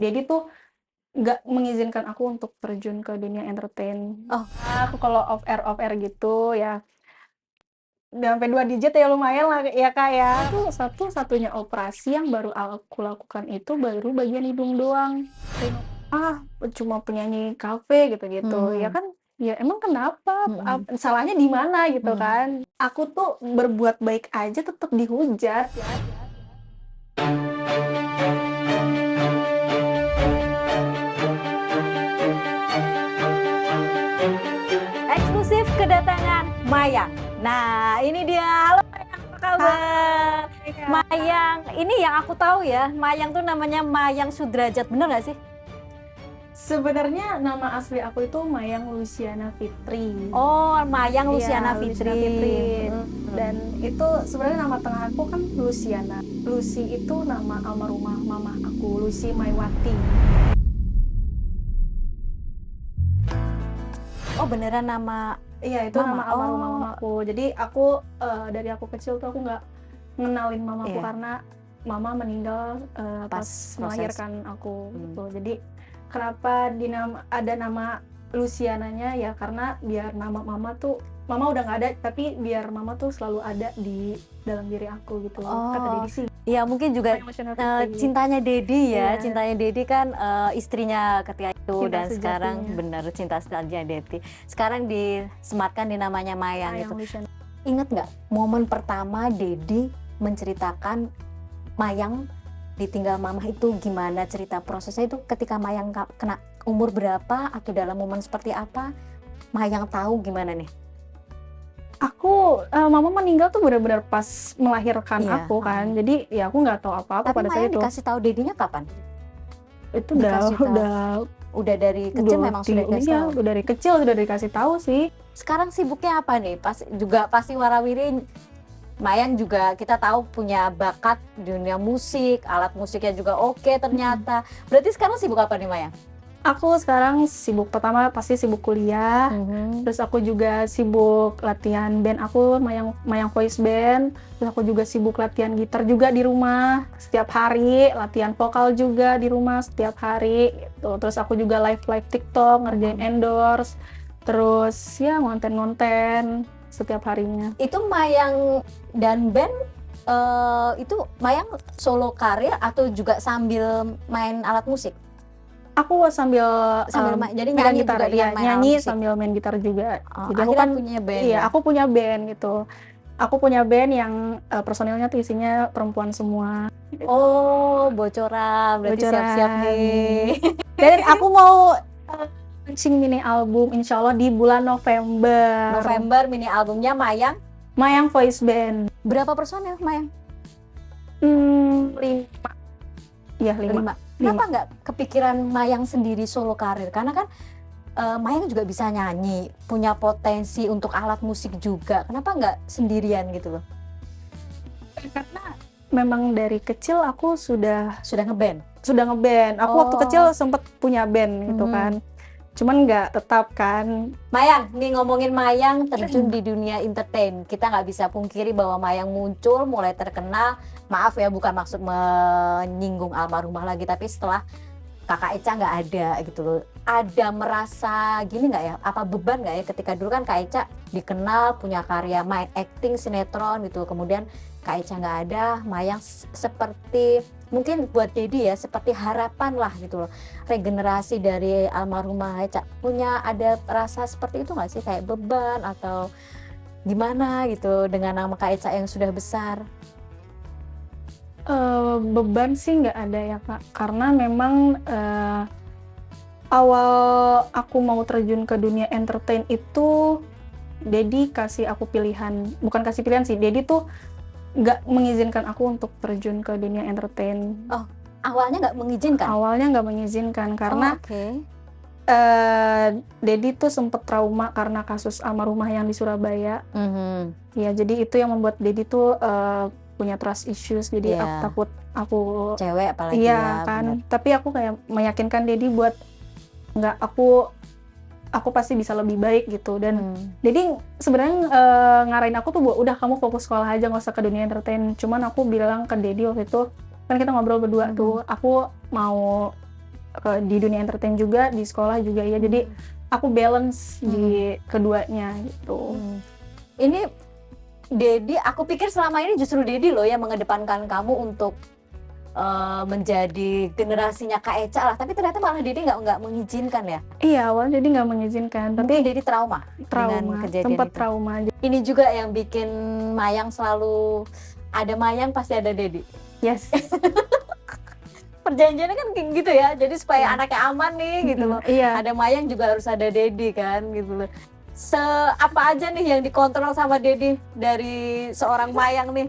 Dedi tuh nggak mengizinkan aku untuk terjun ke dunia entertain. Oh. Aku kalau off air gitu ya, udah sampai 2 digit ya lumayan lah ya, Kak, ya. Itu satu-satunya operasi yang baru aku lakukan itu baru bagian hidung doang. Cuma penyanyi kafe gitu-gitu. Ya Mhm. kan, ya emang kenapa? Mhm. Salahnya di mana gitu Mhm. kan. Aku tuh berbuat baik aja tetap dihujat ya. Eksklusif kedatangan Mayang. Nah, ini dia. Halo Mayang, apa kabar? Hai, Kak. Mayang, ini yang aku tahu ya, Mayang tuh namanya Mayang Sudrajat, bener nggak sih? Sebenarnya nama asli aku itu Mayang Luciana Fitri. Oh, Mayang Luciana Iya, Fitri. Dan itu sebenarnya nama tengah aku kan Luciana. Lucy itu nama almarhumah mama aku, Lucy Maywati. Oh, beneran nama. Iya, itu Mama. nama almarhumah Oh. mamaku. Jadi aku dari aku kecil tuh aku nggak ngenalin mamaku Iya. karena mama meninggal pas Pas melahirkan aku. Hmm. Gitu. Jadi kenapa ada nama Luciananya ya karena biar nama mama udah nggak ada, tapi biar mama tuh selalu ada di dalam diri aku gitu. Kata Oh. Dedi sih. Ya mungkin juga Emotional Fitri. cintanya Dedi ya, Iya. cintanya Dedi kan istrinya ketika itu Cinta dan sekarang sejatinya. bener cinta sejatinya Dedi. Sekarang disematkan di namanya Mayang Mayang gitu. Luciana. Ingat nggak momen pertama Dedi menceritakan Mayang ditinggal mama itu gimana, cerita prosesnya itu ketika Mayang kena umur berapa atau dalam momen seperti apa Mayang tahu gimana nih? Mama meninggal tuh benar-benar pas melahirkan Iya, aku kan. Jadi ya aku nggak tahu apa-apa Tapi pada saat Mayang itu. dikasih tahu Dedinya kapan? Itu Dikasih tahu. udah dari kecil memang sudah dikasih tahu. Udah dari kecil sudah dikasih tahu sih. Sekarang sibuknya apa nih? Pasti warawiri Mayang juga kita tahu punya bakat di dunia musik, alat musiknya juga oke ternyata. Berarti sekarang sibuk apa nih Mayang? Aku sekarang pertama pasti sibuk kuliah. Terus aku juga sibuk latihan band aku, Mayang Voice Band. Terus aku juga sibuk latihan gitar juga di rumah setiap hari, latihan vokal juga di rumah setiap hari gitu. Terus aku juga live TikTok, ngerjain endorse. Terus ya ngonten setiap harinya. Itu Mayang dan band itu Mayang solo karir atau juga sambil main alat musik? Aku sambil Jadi pegang nyanyi gitar juga dengan main alat nyanyi musik? sambil main gitar juga. Jadi aku akhirnya kan punya band iya, ya? aku punya band gitu. Aku punya band yang personilnya tuh isinya perempuan semua. Oh, bocoran. Berarti siap-siap nih. Dan aku mau launching mini album insya Allah di bulan November. Mini albumnya Mayang Voice Band. Berapa personil Mayang? 5. Ya, 5. Kenapa nggak kepikiran Mayang sendiri solo karir? Karena kan Mayang juga bisa nyanyi, punya potensi untuk alat musik juga. Kenapa nggak sendirian gitu loh? Karena memang dari kecil aku sudah ngeband. Aku waktu kecil sempat punya band gitu kan. Cuman nggak tetap kan. Mayang, nih ngomongin Mayang terjun di dunia entertain. Kita nggak bisa pungkiri bahwa Mayang muncul, mulai terkenal. Maaf ya, bukan maksud menyinggung almarhumah lagi, tapi setelah Kakak Echa nggak ada gitu loh. Ada merasa gini nggak ya? Apa beban nggak ya ketika dulu kan Kak Echa dikenal punya karya main acting sinetron gitu. Kemudian Kak Echa nggak ada, Mayang seperti mungkin buat Dedi ya seperti harapan lah gitu loh. Regenerasi dari almarhumah Echa. Ada rasa seperti itu nggak sih? Kayak beban atau gimana gitu dengan nama Kak Echa yang sudah besar? Beban sih nggak ada ya Kak, karena memang awal aku mau terjun ke dunia entertain itu Dedi kasih aku pilihan, bukan kasih pilihan sih, Dedi tuh nggak mengizinkan aku untuk terjun ke dunia entertain. Oh, awalnya nggak mengizinkan? Awalnya nggak mengizinkan karena okay. Dedi tuh sempet trauma karena kasus almarhumah yang di Surabaya. Ya, jadi itu yang membuat Dedi tuh punya trust issues, jadi aku takut aku cewek apalagi iya kan, bener. Tapi aku kayak meyakinkan Dedi buat nggak, aku pasti bisa lebih baik gitu. Dan Dedi sebenarnya ngarahin aku tuh udah kamu fokus sekolah aja, nggak usah ke dunia entertain. Cuman aku bilang ke Dedi waktu itu kan kita ngobrol berdua tuh, aku mau di dunia entertain juga, di sekolah juga ya. Jadi aku balance di keduanya gitu. Ini Dedi, aku pikir selama ini justru Dedi loh yang mengedepankan kamu untuk menjadi generasinya Kak Eca lah, tapi ternyata malah Dedi nggak mengizinkan ya. Iya, awalnya jadi nggak mengizinkan, tapi Mungkin Dedi trauma dengan kejadian sempat itu. trauma. Ini juga yang bikin Mayang selalu ada Mayang pasti ada Dedi. Yes. Perjanjiannya kan kayak gitu ya, jadi supaya anaknya aman nih gitu loh. Iya. Ada Mayang juga harus ada Dedi kan gitu loh. Apa aja nih yang dikontrol sama Dedi dari seorang Mayang nih?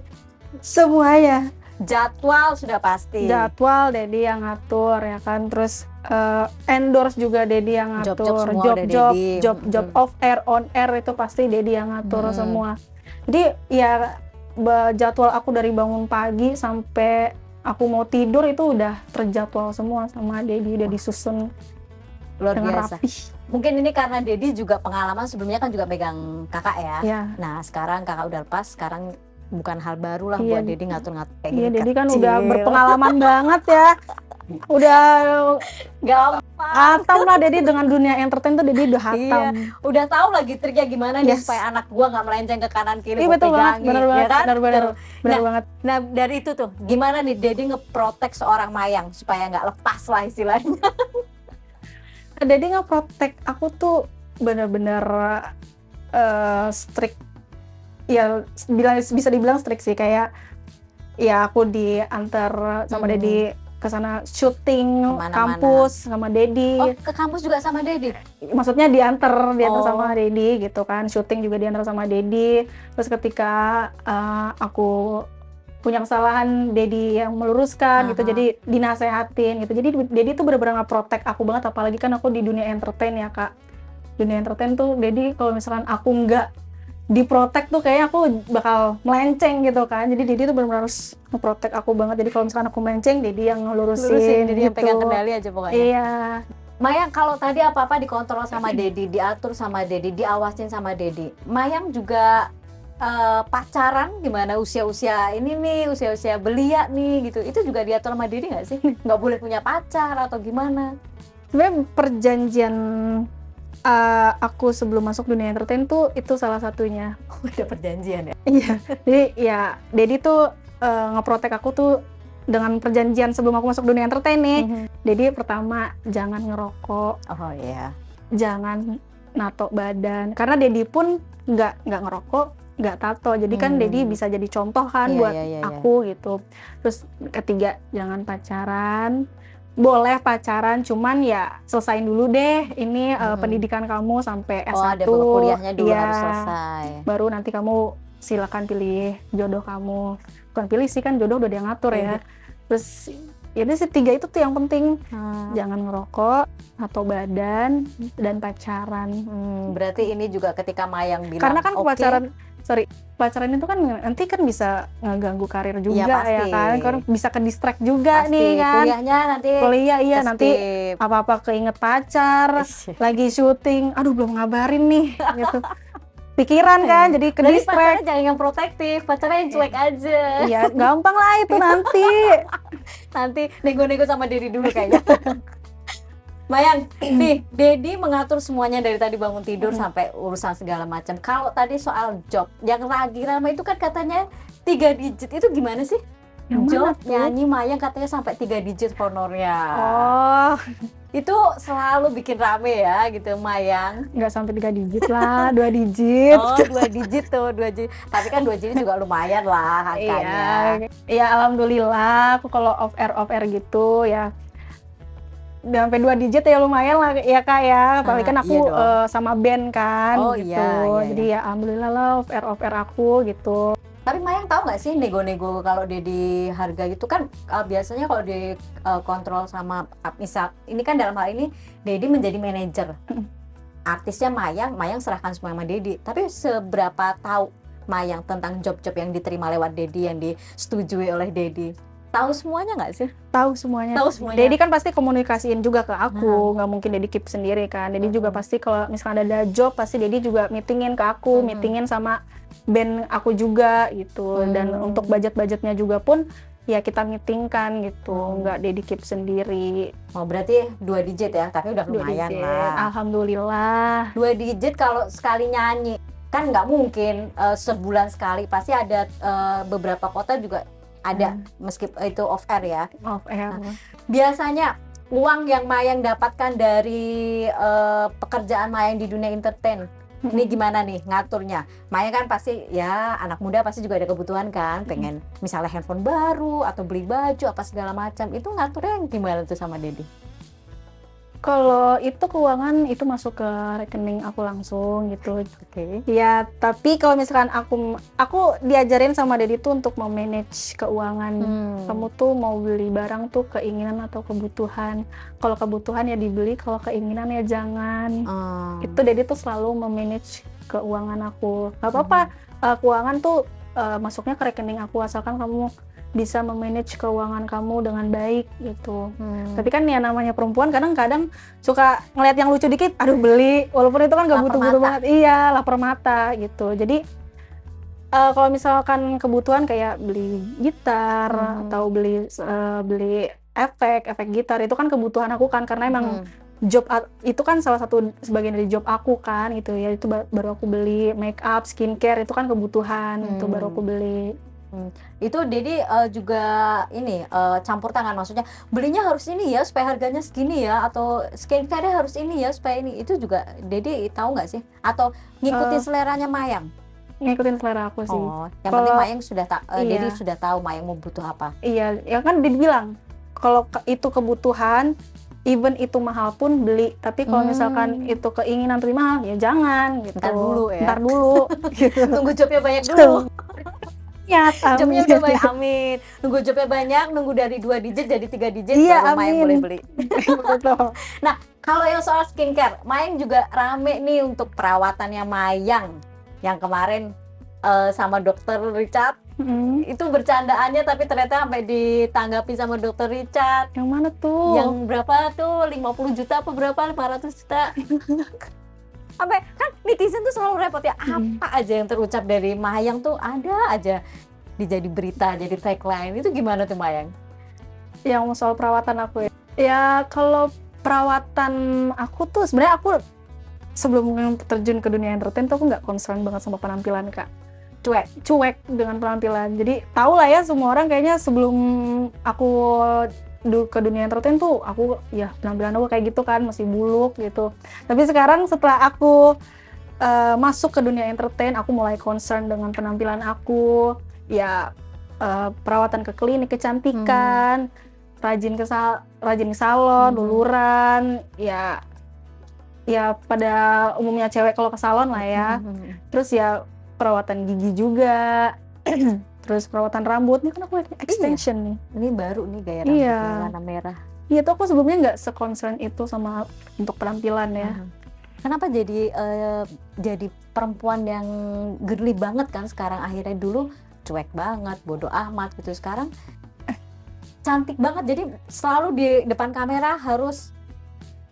Semuanya. Jadwal sudah pasti. Jadwal Dedi yang ngatur ya kan, terus endorse juga Dedi yang ngatur, Job-job semua udah Dedi. job off air, on air itu pasti Dedi yang ngatur semua. Jadi ya jadwal aku dari bangun pagi sampai aku mau tidur itu udah terjadwal semua sama Dedi, udah disusun Luar dengan biasa. rapih. Mungkin ini karena Dedi juga pengalaman sebelumnya kan juga pegang kakak ya. Ya. Nah sekarang kakak udah lepas, sekarang bukan hal baru lah Iya. buat Dedi ngatur-ngatur kayak Iya, gini. Dedi kan kecil. udah berpengalaman banget ya. Udah Gampang. hatam lah Dedi dengan dunia entertain tuh, Dedi udah hatam. Iya, udah tahu lagi triknya gimana nih Yes. supaya anak gua nggak melenceng ke kanan kiri. Iya gua betul banget, pegangin, benar ya banget, kan? benar Tuh. banget. Nah dari itu tuh, gimana nih Dedi ngeprotek seorang Mayang supaya nggak lepas lah istilahnya. Dedi nge-protect aku tuh bener-bener strict. Ya bisa dibilang strict sih, kayak ya aku diantar sama Dedi ke sana syuting Kemana-mana. kampus sama Dedi. Oh ke kampus juga sama Dedi? Maksudnya diantar Oh. sama Dedi gitu kan, syuting juga diantar sama Dedi. Terus ketika aku punya kesalahan, Dedi yang meluruskan gitu, jadi dinasehatin gitu. Jadi Dedi tuh benar-benar nge-protect aku banget, apalagi kan aku di dunia entertain ya Kak. Dunia entertain tuh Dedi kalau misalkan aku nggak diprotek tuh kayaknya aku bakal melenceng gitu kan. Jadi Dedi tuh benar-benar harus nge-protect aku banget. Jadi kalau misalkan aku melenceng, Dedi yang ngelurusin Dedi yang gitu. pegang kendali aja pokoknya. Iya. Mayang kalau tadi apa-apa dikontrol sama Dedi, diatur sama Dedi, diawasin sama Dedi. Mayang juga pacaran gimana usia-usia ini nih, usia-usia belia nih gitu. Itu juga diatur sama Dedi nggak sih? Nggak boleh punya pacar atau gimana? Sebenarnya perjanjian aku sebelum masuk dunia entertain tuh itu salah satunya. Udah perjanjian ya? Iya. Jadi ya Dedi tuh ngeprotek aku tuh dengan perjanjian sebelum aku masuk dunia entertain nih. Dedi pertama jangan ngerokok, Oh iya. jangan nato badan. Karena Dedi pun nggak ngerokok, nggak tato. Jadi kan Dedi bisa jadi contoh kan Iya, buat iya. aku gitu. Terus ketiga jangan pacaran. Boleh pacaran, cuman ya selesain dulu deh ini pendidikan kamu sampai S1. Oh ada kuliahnya dulu Iya. harus selesai. Baru nanti kamu silakan pilih jodoh kamu. Bukan pilih sih, kan jodoh udah dia ngatur ya. Terus ya ini sih 3 itu tuh yang penting. Jangan ngerokok, tato badan, dan pacaran. Berarti ini juga ketika Mayang bilang Karena kan oke, pacaran itu kan nanti kan bisa ngeganggu karir juga pasti. ya kan. Karena bisa ke distract juga pasti nih kan. kuliahnya nanti Kuliah iya nanti skip. apa-apa keinget pacar, lagi syuting, aduh belum ngabarin nih gitu. Pikiran kan jadi ke Jadi distract. pacarnya jangan yang protektif, pacarnya yang cuek aja. Iya, gampang lah itu nanti. Nanti nego-nego sama Dedi dulu kayaknya. Mayang, nih Dedi mengatur semuanya dari tadi bangun tidur sampai urusan segala macam. Kalau tadi soal job, yang lagi ramai itu kan katanya 3 digit, itu gimana sih? Yang mana Job tuh? nyanyi Mayang katanya sampai 3 digit honornya. Oh, Itu selalu bikin rame ya gitu Mayang. nggak sampai 3 digit lah, 2 digit. Oh 2 digit tuh, 2 digit. Tapi kan 2 digit juga lumayan lah angkanya. Iya, alhamdulillah aku kalau off air gitu ya. Udah sampai 2 digit ya lumayan lah ya Kak ya. Apalagi kan aku iya dong. sama band kan Oh, gitu. iya. Jadi ya alhamdulillah lah off air aku gitu. Tapi Mayang tahu nggak sih nego-nego kalau Dedi harga gitu kan biasanya kalau di kontrol sama misal ini kan dalam hal ini Dedi menjadi manajer. Artisnya Mayang serahkan semua sama Dedi. Tapi seberapa tahu Mayang tentang job-job yang diterima lewat Dedi, yang disetujui oleh Dedi? Tahu semuanya nggak sih? Tahu semuanya. Tahu semuanya. Dedi kan pasti komunikasiin juga ke aku, nggak mungkin Dedi keep sendiri kan. Dedi juga pasti kalau misalkan ada job pasti Dedi juga meetingin ke aku, meetingin sama band aku juga gitu. Dan untuk budget-budgetnya juga pun ya kita meetingkan gitu, nggak Dedi keep sendiri. Oh, berarti 2 digit ya, tapi udah 2 lumayan digit, lah. alhamdulillah. 2 digit kalau sekali nyanyi kan nggak mungkin sebulan sekali, pasti ada beberapa kota juga ada, meskipun itu off air ya. Off air. Biasanya uang yang Mayang dapatkan dari pekerjaan Mayang di dunia entertain, ini gimana nih ngaturnya? Mayang kan pasti ya, anak muda pasti juga ada kebutuhan kan, pengen misalnya handphone baru atau beli baju apa segala macam, itu ngaturnya gimana tuh sama Dedi? Kalau itu keuangan itu masuk ke rekening aku langsung gitu. Oke. Ya, tapi kalau misalkan aku diajarin sama Dedi tuh untuk memanage keuangan. Kamu tuh mau beli barang tuh keinginan atau kebutuhan. Kalau kebutuhan ya dibeli, kalau keinginan ya jangan. Itu Dedi tuh selalu memanage keuangan aku. Gak apa-apa, keuangan tuh masuknya ke rekening aku asalkan kamu bisa memanage keuangan kamu dengan baik gitu. Tapi kan ya namanya perempuan kadang-kadang suka ngeliat yang lucu dikit, aduh beli, walaupun itu kan gak butuh-butuh banget. Iya, lapar mata gitu. Jadi kalau misalkan kebutuhan kayak beli gitar atau beli efek gitar, itu kan kebutuhan aku kan, karena emang job itu kan salah satu sebagian dari job aku kan gitu ya. Itu baru aku beli. Make up, skincare itu kan kebutuhan, itu baru aku beli. Itu Dedi juga ini campur tangan, maksudnya belinya harus ini ya supaya harganya segini ya, atau skincare harus ini ya supaya ini, itu juga Dedi tahu nggak sih, atau ngikutin seleranya Mayang? Ngikutin selera aku sih. Yang penting Mayang sudah Dedi sudah tahu Mayang mau butuh apa. Iya, ya kan Dedi bilang kalau itu kebutuhan, even itu mahal pun beli. Tapi kalau misalkan itu keinginan tapi mahal, ya jangan gitu. Ntar dulu ya. Ntar dulu. Gitu. Tunggu jobnya banyak dulu. Ya, jobnya udah banyak, amin. Nunggu jobnya banyak, nunggu dari 2 digit jadi 3 digit, iya, baru Mayang boleh beli. Betul. Nah, kalau yang soal skincare, Mayang juga rame nih untuk perawatannya Mayang. Yang kemarin sama dokter Richard, itu bercandaannya tapi ternyata sampai ditanggapi sama dokter Richard. Yang mana tuh? Yang berapa tuh? 50 juta apa berapa? 500 juta? Sampai kan netizen tuh selalu repot ya, apa aja yang terucap dari Mayang tuh ada aja jadi berita, jadi tagline. Itu gimana tuh Mayang? Yang soal perawatan aku ya. Ya kalau perawatan aku tuh sebenarnya aku sebelum terjun ke dunia entertain tuh aku nggak concern banget sama penampilan Kak. Cuek dengan penampilan. Jadi tau lah ya semua orang kayaknya sebelum aku ke dunia entertain tuh aku ya penampilan aku kayak gitu kan, masih buluk gitu. Tapi sekarang setelah aku masuk ke dunia entertain, aku mulai concern dengan penampilan aku, ya perawatan ke klinik kecantikan, rajin ke salon, luluran, ya pada umumnya cewek kalau ke salon lah ya. Terus ya perawatan gigi juga. Terus perawatan rambut, ini kan aku extension nih. Ini baru nih gaya rambutnya warna merah. Iya tuh aku sebelumnya nggak se-concern itu sama untuk penampilan ya. Kenapa jadi perempuan yang girly banget kan sekarang, akhirnya dulu cuek banget, bodoh amat gitu, sekarang cantik banget, jadi selalu di depan kamera harus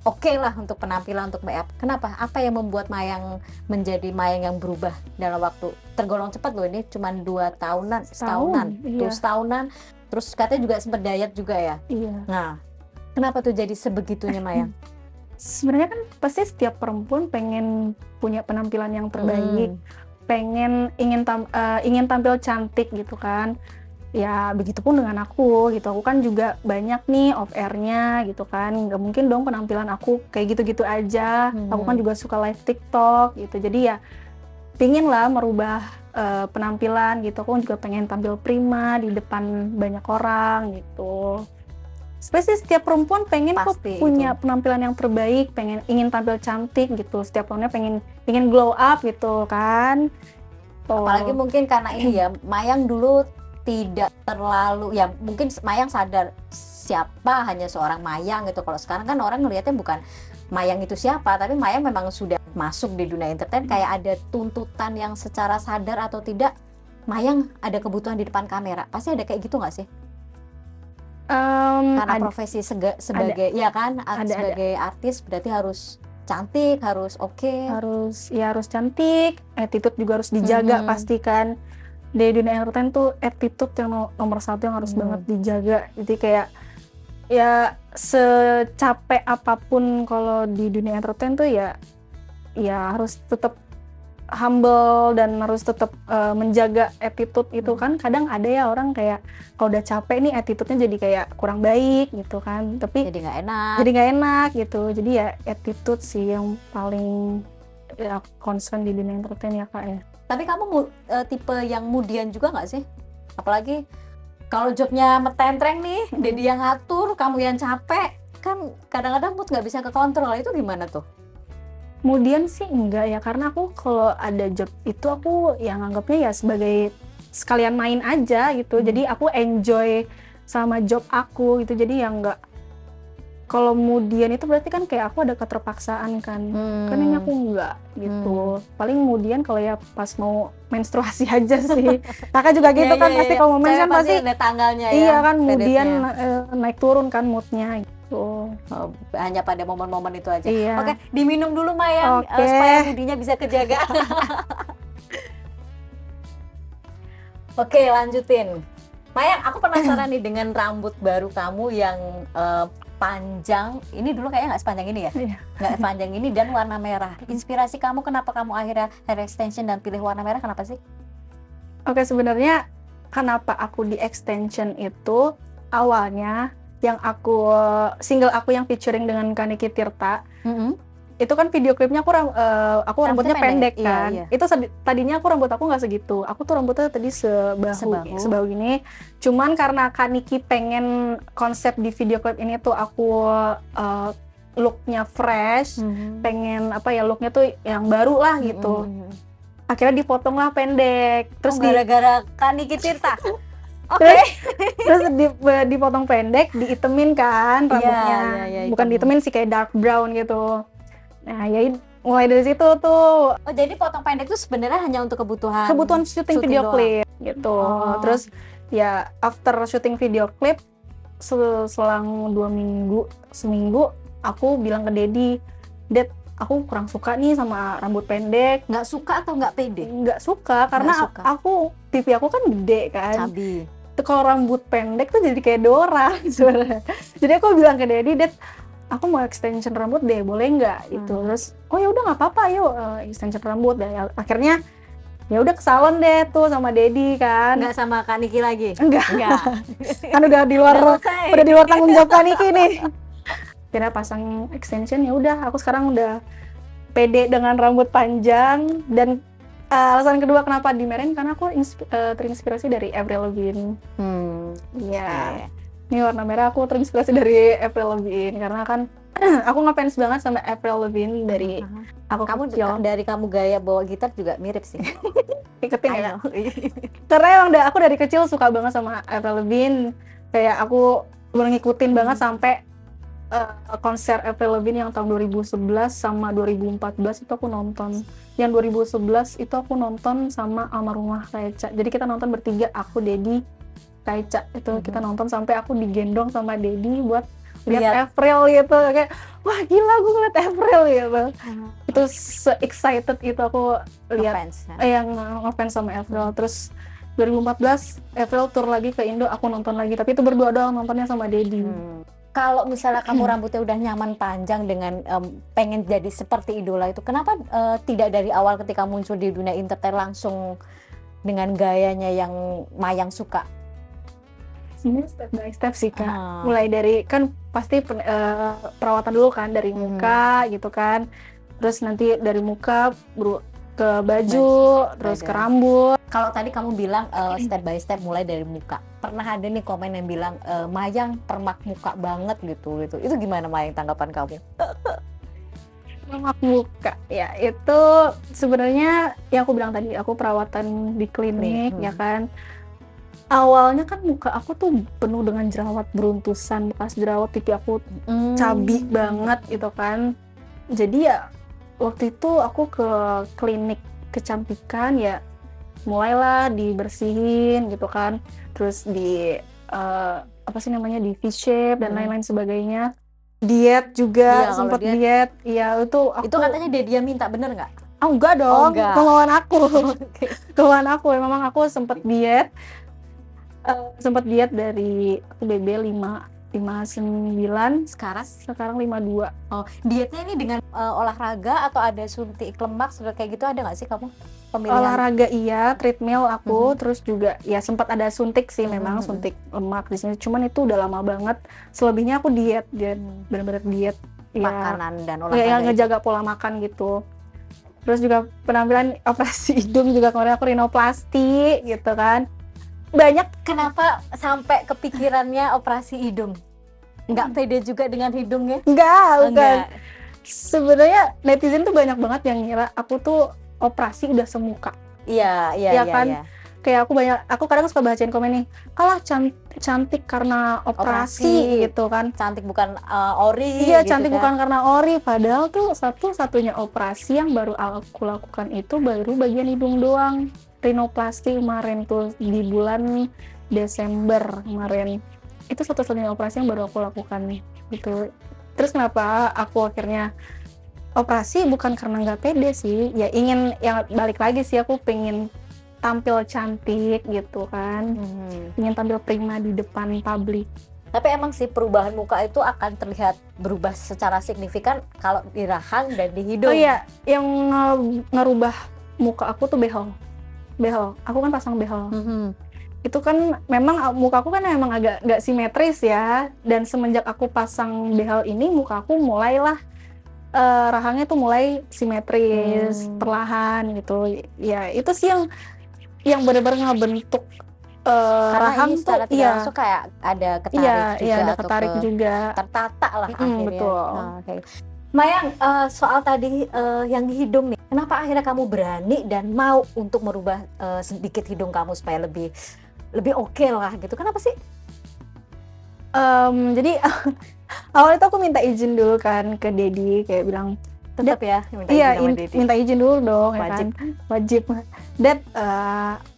oke lah untuk penampilan, untuk make up. Kenapa? Apa yang membuat Mayang menjadi Mayang yang berubah dalam waktu tergolong cepat loh, ini cuma 2 tahunan, setahunan, terus katanya juga sempat diet juga ya. Iya. Nah, kenapa tuh jadi sebegitunya Mayang? Sebenarnya kan pasti setiap perempuan pengen punya penampilan yang terbaik, ingin tampil cantik gitu kan. Ya begitupun dengan aku gitu, aku kan juga banyak nih off air-nya gitu kan, nggak mungkin dong penampilan aku kayak gitu-gitu aja. Aku kan juga suka live TikTok gitu, jadi ya pingin lah merubah penampilan gitu. Aku juga pengen tampil prima di depan banyak orang gitu. Sebenarnya setiap perempuan pengen kok punya penampilan yang terbaik, ingin tampil cantik gitu, setiap tahunnya pengen glow up gitu kan. Apalagi mungkin karena ini ya, Mayang dulu tidak terlalu, ya mungkin Mayang sadar siapa hanya seorang Mayang gitu. Kalau sekarang kan orang ngelihatnya bukan Mayang itu siapa, tapi Mayang memang sudah masuk di dunia entertain, kayak ada tuntutan yang secara sadar atau tidak Mayang ada kebutuhan di depan kamera. Pasti ada kayak gitu nggak sih? Karena profesi sebagai ya kan, sebagai artis berarti harus cantik, harus oke. Harus cantik, attitude juga harus dijaga pastikan. di dunia entertain tuh attitude yang nomor satu yang harus banget dijaga. Jadi kayak ya secapek apapun kalau di dunia entertain tuh ya harus tetap humble dan harus tetap menjaga attitude itu kan. Kadang ada ya orang kayak kalau udah capek nih attitude-nya jadi kayak kurang baik gitu kan, tapi jadi nggak enak gitu. Jadi ya attitude sih yang paling ya concern di dunia entertain ya Kak ya. Tapi kamu tipe yang mudian juga nggak sih? Apalagi kalau jobnya metentreng nih, Dedi yang ngatur, kamu yang capek, kan kadang-kadang mood nggak bisa kekontrol. Itu gimana tuh? Kemudian sih enggak ya, karena aku kalau ada job itu aku yang anggapnya ya sebagai sekalian main aja gitu. Jadi aku enjoy sama job aku gitu. Jadi yang enggak, kalau kemudian itu berarti kan kayak aku ada keterpaksaan kan. Kan ini aku enggak gitu. Paling kemudian kalau ya pas mau menstruasi aja sih. Kakak juga gitu kan, pasti kalau mau mens kan pasti ada tanggalnya ya. Iya kan, kemudian naik turun kan moodnya gitu. Hanya pada momen-momen itu aja. Iya. Oke, diminum dulu Mayang supaya mudinya bisa kejaga. Oke, lanjutin. Mayang, aku penasaran nih dengan rambut baru kamu yang panjang. Ini dulu kayaknya nggak sepanjang ini ya? Nggak sepanjang ini dan warna merah. Inspirasi kamu kenapa kamu akhirnya hair extension dan pilih warna merah, kenapa sih? Oke, sebenarnya kenapa aku di extension itu awalnya yang single aku yang featuring dengan Kaniki Tirta, itu kan video klipnya aku rambutnya pendek kan. Iya. Itu tadinya rambut aku nggak segitu, aku tuh rambutnya tadi sebahu gini. Cuman karena Kaniki pengen konsep di video klip ini tuh aku looknya fresh, pengen looknya tuh yang baru lah gitu. Akhirnya dipotong lah pendek. Terus gara-gara Kaniki Tirta. Oke. Terus dipotong pendek, diitemin kan rambutnya. Bukan diitemin sih, kayak dark brown gitu. Nah, ya mulai dari situ tuh. Oh, jadi potong pendek itu sebenarnya hanya untuk kebutuhan syuting video klip gitu. Terus ya after syuting video klip selang 2 minggu, seminggu aku bilang ke Dedi, "Ded, aku kurang suka nih sama rambut pendek." Nggak suka atau nggak pede? Nggak suka, karena pipi aku kan gede kan. Cabi. Kalau rambut pendek tuh jadi kayak Dora sebenarnya. Jadi aku bilang ke Dedi, "Ded, aku mau extension rambut deh, boleh nggak?" Itu. Terus, "Oh ya udah nggak apa-apa, yuk extension rambut deh." Akhirnya ya udah ke salon deh tuh sama Dedi kan. Nggak sama Kak Niki lagi? Enggak. Kan udah di luar tanggung jawab Kak Niki nih. Akhirnya pasang extension, ya udah aku sekarang udah pede dengan rambut panjang. Dan alasan kedua kenapa dimerahin, karena aku terinspirasi dari Avril Lavigne. Iya. Ini warna merah aku terinspirasi dari Avril Lavigne karena kan aku ngefans banget sama Avril Lavigne dari aku kecil. Dari kamu gaya bawa gitar juga mirip sih. Iketin ya. Karena emang aku dari kecil suka banget sama Avril Lavigne. Kayak aku bener ngikutin banget sampai konser Avril Lavigne yang tahun 2011 sama 2014 itu aku nonton. Yang 2011 itu aku nonton sama almarhumah Kaica. Jadi kita nonton bertiga, aku, Dedi, Kaica. Itu kita nonton sampai aku digendong sama Dedi buat lihat Avril gitu. Kayak wah gila, gue ngeliat Avril gitu. Itu se-excited itu aku lihat yang ngefans sama Avril. Terus 2014 Avril tour lagi ke Indo, aku nonton lagi, tapi itu berdua doang nontonnya sama Dedi. Kalau misalnya kamu rambutnya udah nyaman panjang dengan pengen jadi seperti idola itu, kenapa tidak dari awal ketika muncul di dunia entertain langsung dengan gayanya yang Mayang suka? Ini step by step sih Kak. Mulai dari kan pasti perawatan dulu kan, dari muka gitu kan. Terus nanti dari muka ke baju, terus ke rambut. Kalau tadi kamu bilang step by step mulai dari muka. Pernah ada nih komen yang bilang Mayang permak muka banget gitu. Itu gimana Mayang tanggapan kamu? Permak muka ya itu sebenarnya yang aku bilang tadi, aku perawatan di klinik ya kan. Awalnya kan muka aku tuh penuh dengan jerawat beruntusan, bekas jerawat, pipi aku cabi banget gitu kan. Jadi ya waktu itu aku ke klinik kecantikan ya, mulailah dibersihin gitu kan, terus di di V-shape dan lain-lain sebagainya. Diet juga, sempat diet. Iya, itu katanya Dedi yang minta, bener nggak? Oh enggak Oh, dong, enggak. kemauan aku. Oke. Kemauan aku, memang aku sempat diet. Sempat diet dari aku BB 59, Sekarang sekarang 52. dietnya ini dengan olahraga atau ada suntik lemak kayak gitu, ada nggak sih kamu pemilihan? Olahraga iya, treadmill aku, Mhm. terus juga ya sempat ada suntik sih, memang Mhm. suntik lemak di sini. Cuman itu udah lama banget. Selebihnya aku diet, benar-benar diet. Ya, Makanan dan ya, olahraga itu. ngejaga pola makan gitu. Terus juga penampilan operasi hidung juga kemarin aku rinoplasti gitu kan. Banyak. Kenapa sampai kepikirannya operasi hidung? Nggak pede juga dengan hidungnya? Enggak, bukan. Enggak. Sebenarnya netizen tuh banyak banget yang ngira aku tuh operasi udah semuka. Iya, iya, Ya iya, kan? iya. Kayak aku kadang suka bacain komen nih, kalah cantik karena operasi gitu kan. Cantik bukan ori Iya, gitu cantik kan. bukan karena ori, padahal tuh satu-satunya operasi yang baru aku lakukan itu baru bagian hidung doang. Rinoplasti kemarin tuh di bulan Desember kemarin. Itu satu-satunya operasi yang baru aku lakukan nih gitu. Terus kenapa aku akhirnya operasi? Bukan karena nggak pede sih, ya ingin, yang balik lagi sih, aku pengen tampil cantik gitu kan, ingin tampil prima di depan publik. Tapi emang sih perubahan muka itu akan terlihat berubah secara signifikan kalau di rahang dan di hidung. Oh iya, yang ngerubah muka aku tuh behel. Aku kan pasang behel. Itu kan memang muka aku kan memang agak nggak simetris ya, dan semenjak aku pasang behel ini muka aku mulailah rahangnya tuh mulai simetris perlahan gitu. Ya itu sih yang benar-benar ngebentuk Karena rahang ini secara tuh. tidak Iya, langsung kayak ada ketarik iya, juga iya, ada atau ketarik juga. tertata lah akhirnya. Betul. Oke. Mayang, soal tadi yang di hidung nih, kenapa akhirnya kamu berani dan mau untuk merubah sedikit hidung kamu supaya lebih oke lah gitu? Kenapa sih? Jadi awalnya tuh aku minta izin dulu kan ke Dedi, kayak bilang, Tetap ya minta iya, izin sama Dedi. minta izin dulu dong, ya Wajib. kan? Wajib. Dad,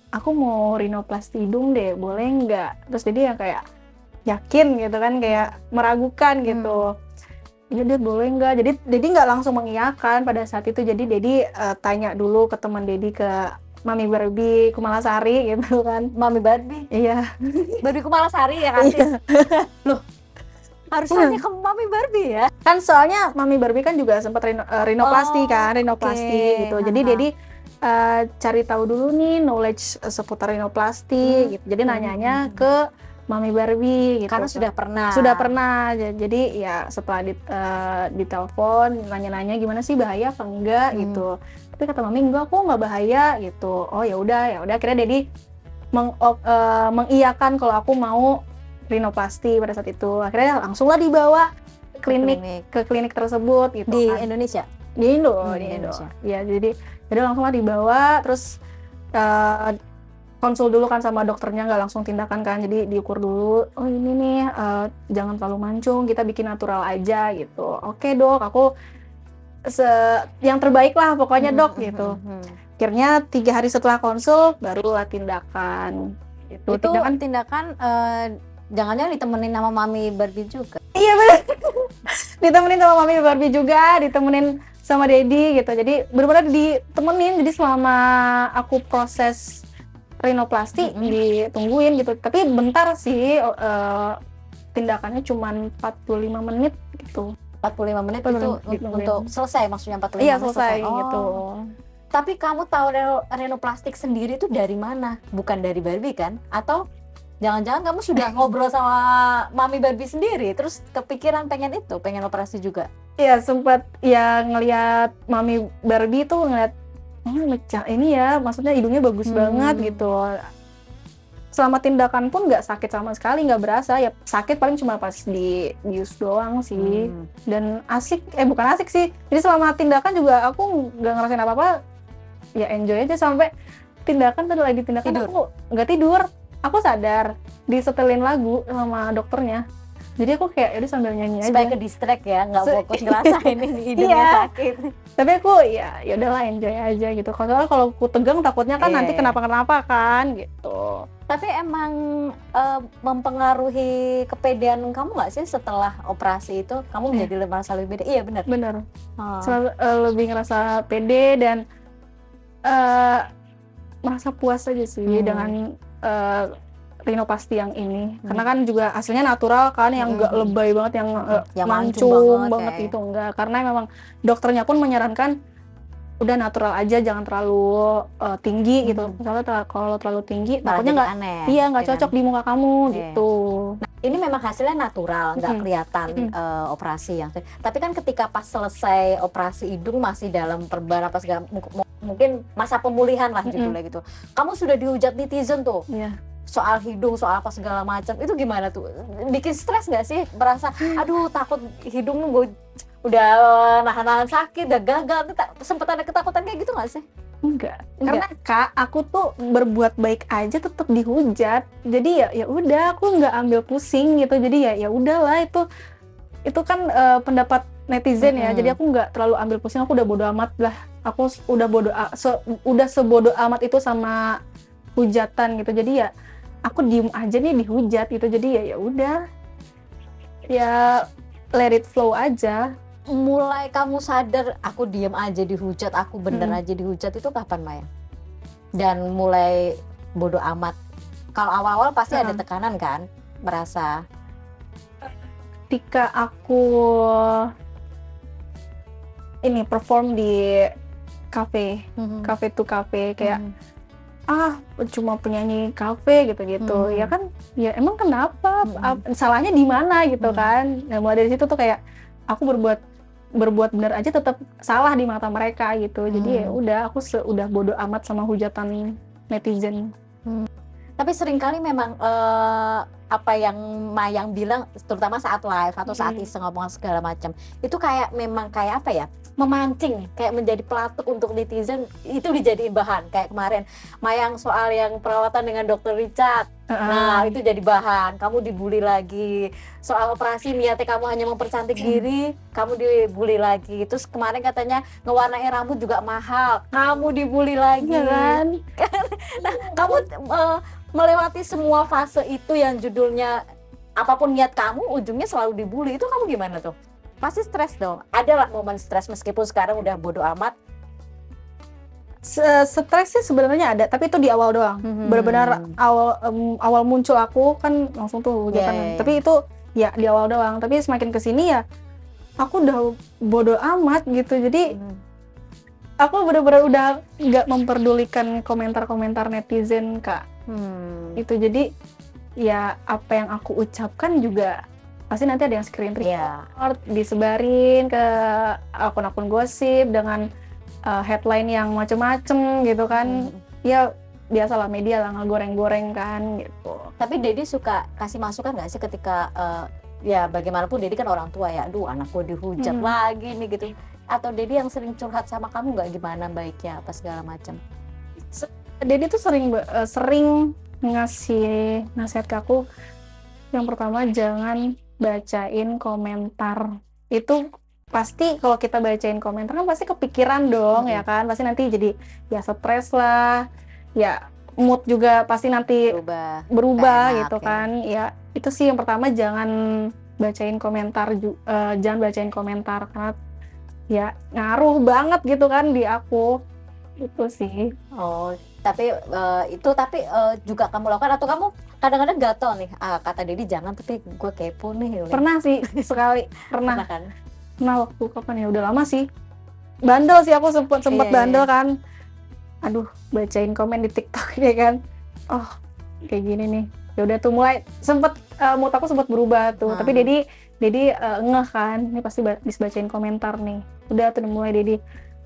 aku mau rinoplasti hidung deh, boleh nggak? Terus Dedi yang kayak yakin gitu kan, kayak meragukan gitu. Iya Dad, boleh nggak? Jadi Dedi nggak langsung mengiyakan pada saat itu. Jadi Dedi tanya dulu ke teman Dedi, ke Mami Barbie Kumalasari gitu kan. Mami Barbie, Iya. Barbie Kumalasari ya kasih. Loh, harusnya ke Mami Barbie ya. Kan soalnya Mami Barbie kan juga sempat rinoplasti kan, oke. rinoplasti gitu. Jadi Dedi cari tahu dulu nih knowledge seputar rinoplasti gitu. Jadi nanyanya ke Mami Barbie gitu. Karena sudah pernah. Sudah pernah. Jadi ya setelah ditelepon nanya-nanya gimana sih, bahaya apa enggak gitu. Tapi kata Mami enggak, kok nggak bahaya gitu. Oh ya udah akhirnya Dedi mengiyakan kalau aku mau rinoplasti pada saat itu. Akhirnya langsunglah dibawa ke klinik tersebut gitu di kan. Indonesia. Di Indo. Indonesia. Ya, jadi langsunglah dibawa, terus konsul dulu kan sama dokternya, nggak langsung tindakan kan, jadi diukur dulu, oh ini nih jangan terlalu mancung, kita bikin natural aja gitu. Oke dok, aku yang terbaik lah pokoknya dok gitu. Akhirnya 3 hari setelah konsul barulah tindakan gitu. Itu tindakan jangan-jangan ditemenin sama Mami Barbie juga. Iya benar. Ditemenin sama Mami Barbie juga, ditemenin sama Dedi gitu. Jadi benar-benar ditemenin. Jadi selama aku proses rinoplasti ditungguin gitu. Tapi bentar sih, tindakannya cuma 45 menit gitu. 45 menit itu untuk selesai, maksudnya 45 Iya, menit selesai gitu. Tapi kamu tahu rinoplastik sendiri itu dari mana? Bukan dari Barbie kan? Atau jangan-jangan kamu sudah ngobrol sama Mami Barbie sendiri, terus kepikiran pengen operasi juga? Iya, sempat ya ngelihat Mami Barbie tuh, ngeliat ini ya, maksudnya hidungnya bagus banget gitu. Selama tindakan pun nggak sakit sama sekali, nggak berasa. Ya sakit paling cuma pas dibius doang sih. Dan bukan asik sih. Jadi selama tindakan juga aku nggak ngerasain apa-apa. Ya enjoy aja sampai tindakan, tuh lagi tindakan Tidur. aku nggak tidur. Aku sadar, disetelin lagu sama dokternya. Jadi aku kayak udah sambil nyanyi aja. Supaya ke distract ya, nggak fokus ngerasain ini hidungnya Iya. sakit. Tapi aku ya udahlah, enjoy aja gitu. Kalau aku tegang takutnya kan nanti kenapa-kenapa kan gitu. Tapi emang mempengaruhi kepedean kamu nggak sih setelah operasi itu? Kamu menjadi merasa lebih beda? Iya benar. Bener. Selalu lebih ngerasa pede dan merasa puas aja sih dengan rinoplasti yang ini. Karena kan juga hasilnya natural kan, yang nggak lebay banget, yang mancung banget itu enggak. Karena memang dokternya pun menyarankan udah natural aja, jangan terlalu tinggi gitu. Misalnya kalau terlalu tinggi takutnya nggak cocok di muka kamu gitu. Nah, ini memang hasilnya natural, nggak kelihatan operasi yang. Tapi kan ketika pas selesai operasi hidung masih dalam perban apa segala, mungkin masa pemulihan lah judulnya gitu. Kamu sudah dihujat netizen tuh. Soal hidung, soal apa segala macam. Itu gimana tuh? Bikin stres nggak sih? Berasa aduh takut hidung gue udah nahan-nahan sakit, udah gagal, sempet ada ketakutan kayak gitu nggak sih? Enggak. Karena Kak, aku tuh berbuat baik aja tetap dihujat. Jadi ya udah, aku nggak ambil pusing gitu. Jadi ya udahlah, itu kan pendapat netizen ya. Jadi aku nggak terlalu ambil pusing. Aku udah bodo amat lah. Aku udah sebodo amat itu sama hujatan gitu. Jadi ya aku diem aja nih dihujat gitu. Jadi ya udah, ya let it flow aja. Mulai kamu sadar aku diem aja dihujat, aku bener aja dihujat, itu kapan Maya? Dan mulai bodo amat. Kalau awal-awal pasti ada tekanan kan, merasa. Ketika aku ini perform di cafe to cafe, kayak cuma penyanyi kafe gitu-gitu. Ya kan, ya emang kenapa? Salahnya di mana gitu kan? Nah, mulai dari situ tuh kayak aku berbuat benar aja tetap salah di mata mereka gitu. Jadi ya udah, aku udah bodo amat sama hujatan netizen. Tapi seringkali memang apa yang Mayang bilang, terutama saat live atau saat iseng ngomong segala macam, itu kayak memang kayak apa ya, memancing, kayak menjadi pelatuk untuk netizen, itu dijadiin bahan. Kayak kemarin Mayang soal yang perawatan dengan Dr. Richard, nah itu jadi bahan, kamu dibully lagi. Soal operasi niatnya kamu hanya mempercantik diri, kamu dibully lagi. Terus kemarin katanya ngewarnain rambut juga mahal, kamu dibully lagi. Kan? Nah, kamu melewati semua fase itu yang judulnya apapun niat kamu, ujungnya selalu dibully. Itu kamu gimana tuh? Pasti stres dong. Adalah momen stres meskipun sekarang udah bodo amat. Stres sih sebenarnya ada, tapi itu di awal doang. Benar-benar awal muncul aku kan langsung tuh hujatan. Tapi itu ya di awal doang. Tapi semakin kesini ya aku udah bodo amat gitu. Jadi aku benar-benar udah nggak memperdulikan komentar-komentar netizen, Kak. Itu jadi ya apa yang aku ucapkan juga pasti nanti ada yang screen record, disebarin ke akun-akun gosip dengan headline yang macem-macem gitu kan. Ya biasalah media lah ngegoreng-goreng kan gitu. Tapi Dedi suka kasih masukan nggak sih ketika ya bagaimanapun Dedi kan orang tua ya, aduh anakku dihujat lagi nih gitu. Atau Dedi yang sering curhat sama kamu nggak, gimana baiknya apa segala macam? Dedi tuh sering ngasih nasihat ke aku. Yang pertama, jangan bacain komentar. Itu pasti kalau kita bacain komentar kan pasti kepikiran dong, ya kan? Pasti nanti jadi ya stres lah, ya mood juga pasti nanti berubah gitu kan. Ya itu sih yang pertama, jangan bacain komentar, jangan bacain komentar karena ya ngaruh banget gitu kan di aku. Itu sih. Oh, tapi juga kamu lakukan atau kamu kadang-kadang gatel nih, kata Dedi jangan, tapi gue kepo nih. Pernah sih sekali, pernah kan? Nah, waktu kapan ya, udah lama sih, bandel sih aku, sempet bandel kan. Aduh, bacain komen di TikTok ya kan, oh kayak gini nih, ya udah tuh mulai mood aku sempat berubah tuh. Tapi Dedi ngeh kan, ini pasti bisa bacain komentar nih. Udah tuh mulai Dedi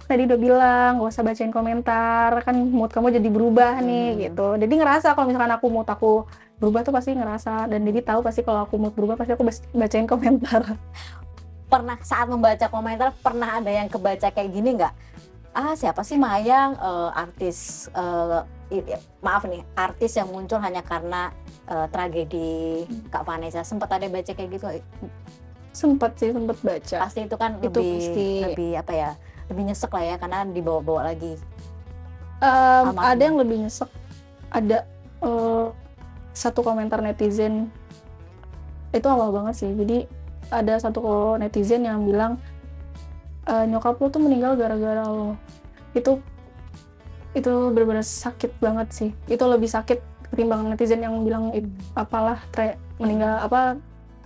udah bilang gak usah bacain komentar, kan mood kamu jadi berubah nih gitu. Jadi ngerasa kalau misalkan mood aku berubah tuh pasti ngerasa, dan Dedi tahu pasti kalau aku mood berubah pasti aku bacain komentar. Pernah saat membaca komentar, pernah ada yang kebaca kayak gini nggak? Siapa sih Mayang, artis artis yang muncul hanya karena tragedi Kak Vanessa. Sempat ada baca kayak gitu? Sempet baca. Pasti itu kan lebih apa ya, lebih nyesek lah ya, karena dibawa-bawa lagi. Ada yang lebih nyesek, ada satu komentar netizen itu awal banget sih. Jadi ada satu netizen yang bilang nyokap lu tuh meninggal gara-gara lo. Itu benar-benar sakit banget sih. Itu lebih sakit ketimbang netizen yang bilang apalah meninggal apa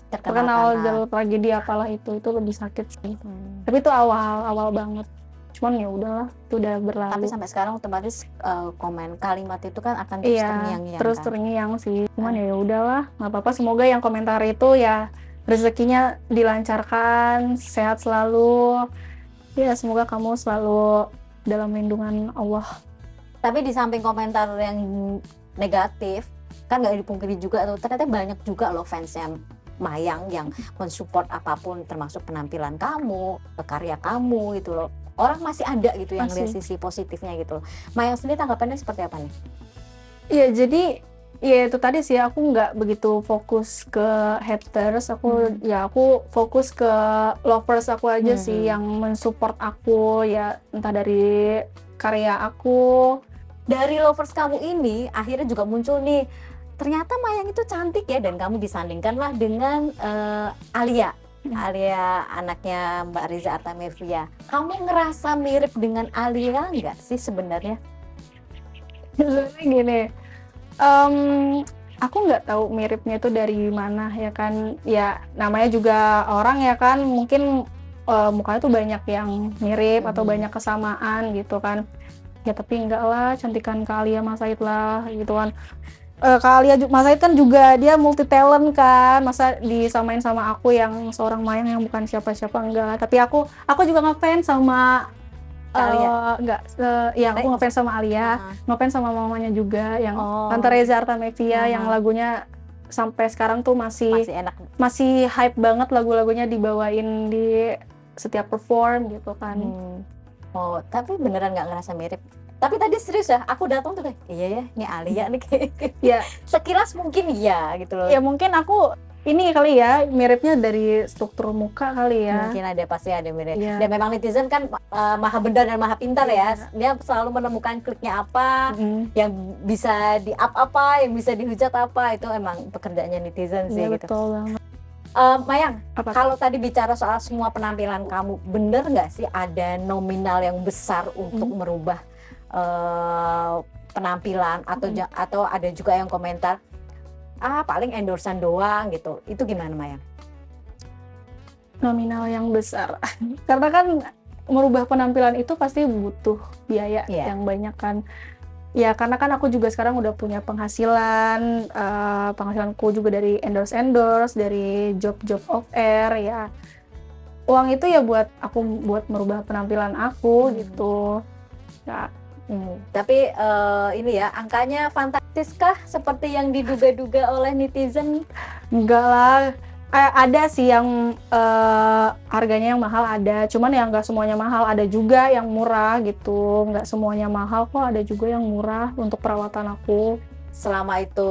terkenal jalur tragedi apalah itu lebih sakit sih. Tapi itu awal banget. Cuman ya udahlah, itu udah berlalu. Tapi sampai sekarang otomatis komen kalimat itu kan akan terus terngiang-ngiang terus kan? terngiang sih. Cuman ya udahlah, nggak apa-apa. Semoga yang komentar itu ya rezekinya dilancarkan, sehat selalu. Ya semoga kamu selalu dalam lindungan Allah. Tapi di samping komentar yang negatif, kan nggak dipungkiri juga tuh, ternyata banyak juga loh fansnya Mayang yang mensupport apapun, termasuk penampilan kamu, karya kamu gitu loh. Orang masih ada gitu yang lihat sisi positifnya gitu loh. Mayang sendiri tanggapannya seperti apa nih? Iya, jadi ya itu tadi sih, aku nggak begitu fokus ke haters. Aku fokus ke lovers aku aja sih, yang mensupport aku ya, entah dari karya aku. Dari lovers kamu ini akhirnya juga muncul nih, ternyata Mayang itu cantik ya, dan kamu disandingkanlah dengan Alia anaknya Mbak Reza Artamevia. Kamu ngerasa mirip dengan Alia nggak sih sebenarnya? Sebenarnya gini, aku nggak tahu miripnya itu dari mana ya kan. Ya namanya juga orang ya kan, mungkin mukanya tuh banyak yang mirip atau banyak kesamaan gitu kan. Ya tapi enggak lah, cantikan Kak Alia Mas Said lah gitu kan. Kak Alia Mas Said kan juga dia multi talent kan, masa disamain sama aku yang seorang Mayang yang bukan siapa-siapa, enggak. Tapi aku juga ngefans sama Alia. Aku ngefans sama Alia, ngefans sama mamanya juga yang Tante Reza Artamevia, yang lagunya sampai sekarang tuh masih enak, masih hype banget, lagu-lagunya dibawain di setiap perform gitu kan. Oh, tapi beneran nggak ngerasa mirip? Tapi tadi serius ya, aku datang tuh kayak, iya ya, ini Alia nih kayak. Ya, sekilas mungkin iya gitu loh. Ya mungkin aku ini kali ya, miripnya dari struktur muka kali ya. Mungkin ada, pasti ada mirip. Dan memang netizen kan maha benar dan maha pintar ya. Dia selalu menemukan kliknya apa, yang bisa di-up apa, yang bisa dihujat apa, itu emang pekerjaannya netizen sih gitu. Betul banget. Mayang, kalau tadi bicara soal semua penampilan kamu, bener nggak sih ada nominal yang besar untuk merubah penampilan, atau ada juga yang komentar paling endorsean doang gitu? Itu gimana Mayang? Nominal yang besar karena kan merubah penampilan itu pasti butuh biaya yang banyak kan. Ya karena kan aku juga sekarang udah punya penghasilan, penghasilanku juga dari endorse, dari job off air ya. Uang itu ya buat merubah penampilan aku gitu. Ya. Tapi ini ya, angkanya fantastis kah seperti yang diduga-duga oleh netizen? Enggak lah. Ada sih yang harganya yang mahal ada, cuman ya nggak semuanya mahal, ada juga yang murah gitu. Nggak semuanya mahal kok, ada juga yang murah untuk perawatan aku. Selama itu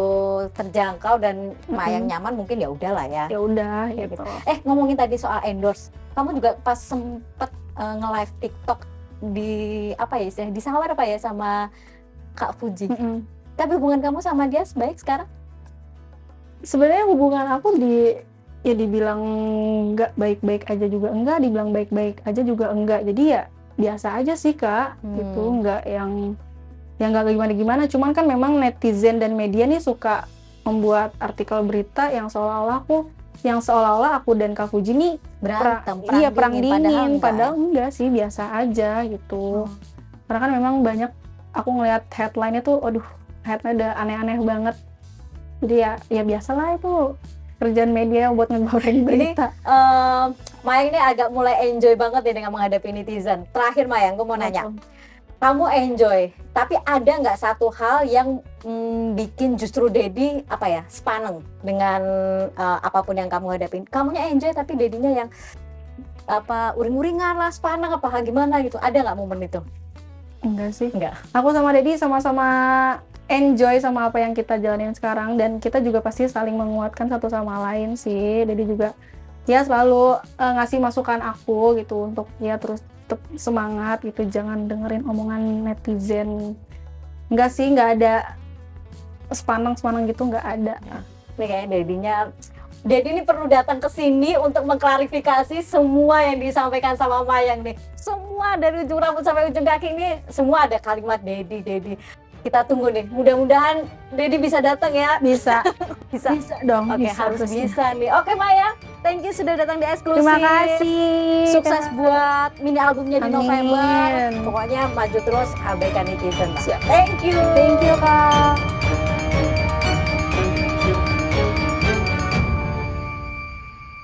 terjangkau dan Mayang nyaman, mungkin ya udahlah ya. Ya udah gitu. Ngomongin tadi soal endorse, kamu juga pas sempet nge-live TikTok di apa ya istilahnya, disawar apa ya sama Kak Fuji. Tapi hubungan kamu sama dia baik sekarang? Sebenarnya hubungan aku dibilang nggak baik-baik aja juga enggak, dibilang baik-baik aja juga enggak. Jadi ya biasa aja sih Kak, gitu. Nggak yang nggak gimana-gimana. Cuman kan memang netizen dan media nih suka membuat artikel berita yang seolah-olah aku dan Kak Fuji nih perang dingin, padahal enggak sih, biasa aja gitu. Karena kan memang banyak aku ngelihat headline-nya tuh, aduh, headline udah aneh-aneh banget. Jadi ya biasalah itu kerjaan media buat ngegoreng berita. Mayang ini agak mulai enjoy banget ya dengan menghadapi netizen. Terakhir Mayang, gue mau nanya, kamu enjoy, tapi ada nggak satu hal yang bikin justru Dedi sepaneng dengan apapun yang kamu hadapin? Kamunya enjoy tapi Dedinya yang uring-uringan lah, sepaneng gimana gitu? Ada nggak momen itu? Enggak sih. Enggak. Aku sama Dedi sama-sama enjoy sama apa yang kita jalanin sekarang, dan kita juga pasti saling menguatkan satu sama lain sih. Dedi juga ya selalu ngasih masukan aku gitu untuk ya terus tetap semangat gitu, jangan dengerin omongan netizen. Enggak sih, enggak ada sepanang gitu nggak ada. Nih kayaknya Dedi ini perlu datang ke sini untuk mengklarifikasi semua yang disampaikan sama Mayang nih. Semua dari ujung rambut sampai ujung kaki ini semua ada kalimat Dedi. Kita tunggu nih. Mudah-mudahan Dedi bisa datang ya. Bisa. Bisa. Bisa dong. Oke, bisa, harus harusnya. bisa nih. Oke Mayang, thank you sudah datang di Eksklusif. Terima kasih. Sukses buat mini albumnya di Amin. November. Pokoknya maju terus abaikan netizen. Siap. Thank you. Thank you Kak.